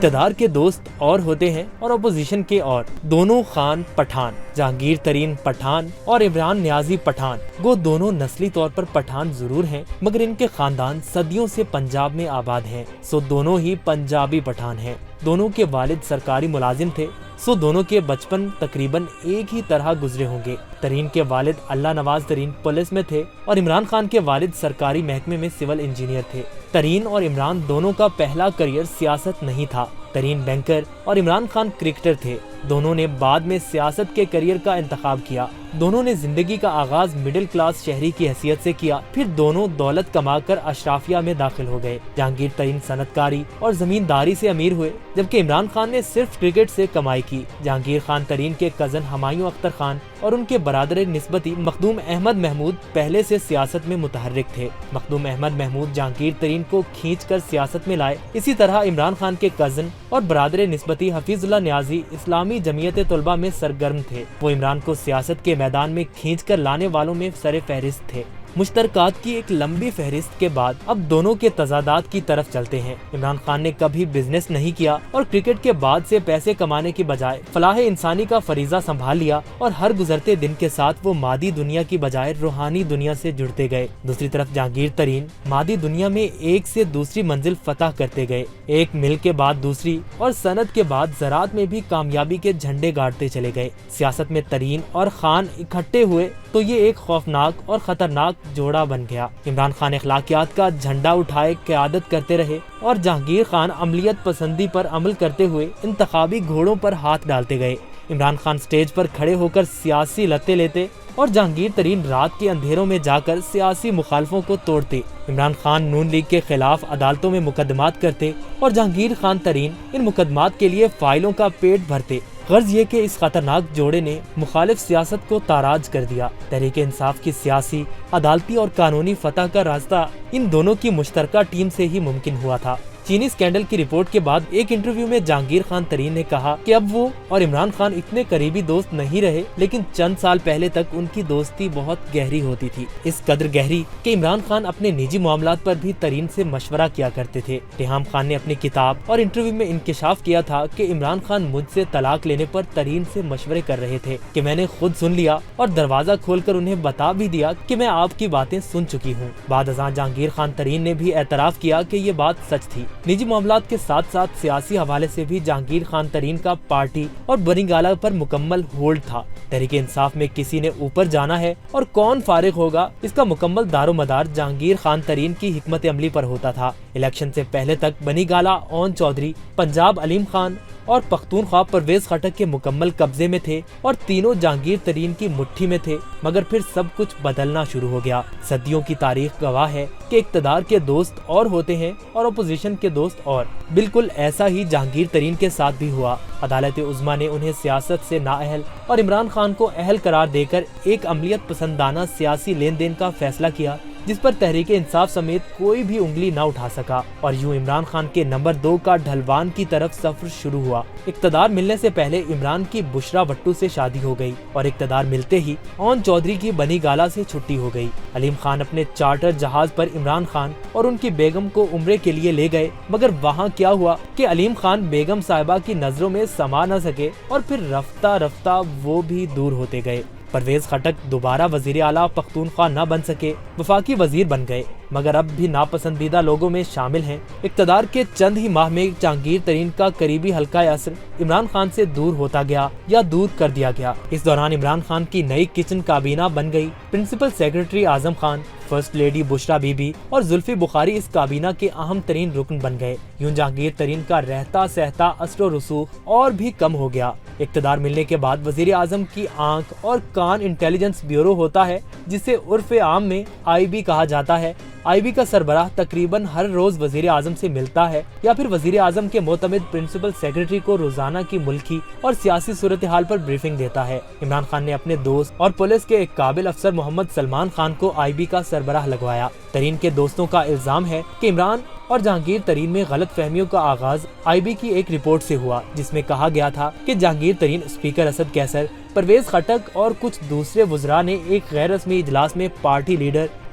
اقتدار کے دوست اور ہوتے ہیں اور اپوزیشن کے اور۔ دونوں خان پٹھان، جہانگیر ترین پٹھان اور عمران نیازی پٹھان، وہ دونوں نسلی طور پر پٹھان ضرور ہیں مگر ان کے خاندان صدیوں سے پنجاب میں آباد ہیں، سو دونوں ہی پنجابی پٹھان ہیں۔ دونوں کے والد سرکاری ملازم تھے، سو دونوں کے بچپن تقریباً ایک ہی طرح گزرے ہوں گے۔ ترین کے والد اللہ نواز ترین پولیس میں تھے اور عمران خان کے والد سرکاری محکمے میں سول انجینئر تھے۔ ترین اور عمران دونوں کا پہلا کریئر سیاست نہیں تھا، ترین بینکر اور عمران خان کرکٹر تھے۔ دونوں نے بعد میں سیاست کے کریئر کا انتخاب کیا۔ دونوں نے زندگی کا آغاز مڈل کلاس شہری کی حیثیت سے کیا، پھر دونوں دولت کما کر اشرافیہ میں داخل ہو گئے۔ جہانگیر ترین صنعت کاری اور زمینداری سے امیر ہوئے، جبکہ عمران خان نے صرف کرکٹ سے کمائی کی۔ جہانگیر خان ترین کے کزن ہمایوں اختر خان اور ان کے برادر نسبتی مخدوم احمد محمود پہلے سے سیاست میں متحرک تھے۔ مخدوم احمد محمود جہانگیر ترین کو کھینچ کر سیاست میں لائے۔ اسی طرح عمران خان کے کزن اور برادر نسبتی حفیظ اللہ نیازی اسلامی جمعیت طلبہ میں سرگرم تھے۔ وہ عمران کو سیاست کے میدان میں کھینچ کر لانے والوں میں سر فہرست تھے۔ مشترکات کی ایک لمبی فہرست کے بعد اب دونوں کے تضادات کی طرف چلتے ہیں۔ عمران خان نے کبھی بزنس نہیں کیا اور کرکٹ کے بعد سے پیسے کمانے کی بجائے فلاح انسانی کا فریضہ سنبھال لیا اور ہر گزرتے دن کے ساتھ وہ مادی دنیا کی بجائے روحانی دنیا سے جڑتے گئے۔ دوسری طرف جہانگیر ترین مادی دنیا میں ایک سے دوسری منزل فتح کرتے گئے، ایک مل کے بعد دوسری اور صنعت کے بعد زراعت میں بھی کامیابی کے جھنڈے گاڑتے چلے گئے۔ سیاست میں ترین اور خان اکٹھے ہوئے تو یہ ایک خوفناک اور خطرناک جوڑا بن گیا۔ عمران خان اخلاقیات کا جھنڈا اٹھائے قیادت کرتے رہے اور جہانگیر خان عملیت پسندی پر عمل کرتے ہوئے انتخابی گھوڑوں پر ہاتھ ڈالتے گئے۔ عمران خان سٹیج پر کھڑے ہو کر سیاسی لتے لیتے اور جہانگیر ترین رات کے اندھیروں میں جا کر سیاسی مخالفوں کو توڑتے۔ عمران خان نون لیگ کے خلاف عدالتوں میں مقدمات کرتے اور جہانگیر خان ترین ان مقدمات کے لیے فائلوں کا پیٹ بھرتے۔ غرض یہ کہ اس خطرناک جوڑے نے مخالف سیاست کو تاراج کر دیا۔ تحریک انصاف کی سیاسی، عدالتی اور قانونی فتح کا راستہ ان دونوں کی مشترکہ ٹیم سے ہی ممکن ہوا تھا۔ چینی اسکینڈل کی رپورٹ کے بعد ایک انٹرویو میں جہانگیر خان ترین نے کہا کہ اب وہ اور عمران خان اتنے قریبی دوست نہیں رہے، لیکن چند سال پہلے تک ان کی دوستی بہت گہری ہوتی تھی، اس قدر گہری کہ عمران خان اپنے نجی معاملات پر بھی ترین سے مشورہ کیا کرتے تھے۔ ریحام خان نے اپنی کتاب اور انٹرویو میں انکشاف کیا تھا کہ عمران خان مجھ سے طلاق لینے پر ترین سے مشورے کر رہے تھے کہ میں نے خود سن لیا اور دروازہ کھول کر انہیں بتا بھی دیا کہ میں آپ کی باتیں سن چکی ہوں۔ بعد ازاں جہانگیر خان ترین نے بھی اعتراف کیا کہ یہ بات سچ تھی۔ نجی معاملات کے ساتھ ساتھ سیاسی حوالے سے بھی جہانگیر خان ترین کا پارٹی اور بنی گالہ پر مکمل ہولڈ تھا۔ تحریک انصاف میں کسی نے اوپر جانا ہے اور کون فارغ ہوگا، اس کا مکمل دار و مدار جہانگیر خان ترین کی حکمت عملی پر ہوتا تھا۔ الیکشن سے پہلے تک بنی گالہ اون چودھری، پنجاب علیم خان اور پختونخوا پرویز خٹک کے مکمل قبضے میں تھے اور تینوں جہانگیر ترین کی مٹھی میں تھے، مگر پھر سب کچھ بدلنا شروع ہو گیا۔ صدیوں کی تاریخ گواہ ہے کہ اقتدار کے دوست اور ہوتے ہیں اور اپوزیشن کے دوست اور۔ بالکل ایسا ہی جہانگیر ترین کے ساتھ بھی ہوا۔ عدالت عظمیٰ نے انہیں سیاست سے نااہل اور عمران خان کو اہل قرار دے کر ایک عملیت پسندانہ سیاسی لین دین کا فیصلہ کیا جس پر تحریک انصاف سمیت کوئی بھی انگلی نہ اٹھا سکا، اور یوں عمران خان کے نمبر 2 کا ڈھلوان کی طرف سفر شروع ہوا۔ اقتدار ملنے سے پہلے عمران کی بشرا بٹو سے شادی ہو گئی اور اقتدار ملتے ہی اون چودھری کی بنی گالہ سے چھٹی ہو گئی۔ علیم خان اپنے چارٹر جہاز پر عمران خان اور ان کی بیگم کو عمرے کے لیے لے گئے، مگر وہاں کیا ہوا کہ علیم خان بیگم صاحبہ کی نظروں میں سما نہ سکے اور پھر رفتہ رفتہ وہ بھی دور ہوتے گئے۔ پرویز خٹک دوبارہ وزیر اعلیٰ پختونخوا نہ بن سکے، وفاقی وزیر بن گئے، مگر اب بھی ناپسندیدہ لوگوں میں شامل ہیں۔ اقتدار کے چند ہی ماہ میں جہانگیر ترین کا قریبی حلقہ اثر عمران خان سے دور ہوتا گیا یا دور کر دیا گیا۔ اس دوران عمران خان کی نئی کچن کابینہ بن گئی۔ Principal secretary Azam Khan, first lady Bushra Bibi اور زلفی بخاری اس کابینہ کے اہم ترین رکن بن گئے۔ یوں جہانگیر ترین کا رہتا سہتا اثر و رسوخ اور بھی کم ہو گیا۔ اقتدار ملنے کے بعد وزیر اعظم کی آنکھ اور کان انٹیلیجنس بیورو ہوتا ہے، جسے عرف عام میں آئی بی کہا جاتا ہے۔ آئی بی کا سربراہ تقریباً ہر روز وزیر اعظم سے ملتا ہے یا پھر وزیر اعظم کے معتمد پرنسپل سیکرٹری کو روزانہ کی ملکی اور سیاسی صورتحال پر بریفنگ دیتا ہے۔ عمران خان نے اپنے دوست اور پولیس کے ایک قابل افسر محمد سلمان خان کو آئی بی کا سربراہ لگوایا۔ ترین کے دوستوں کا الزام ہے کہ عمران اور جہانگیر ترین میں غلط فہمیوں کا آغاز آئی بی کی ایک رپورٹ سے ہوا، جس میں کہا گیا تھا کہ جہانگیر ترین، اسپیکر اسد کیسر، پرویز خٹک اور کچھ دوسرے وزراء نے ایک غیر رسمی اجلاس میں پارٹی لیڈر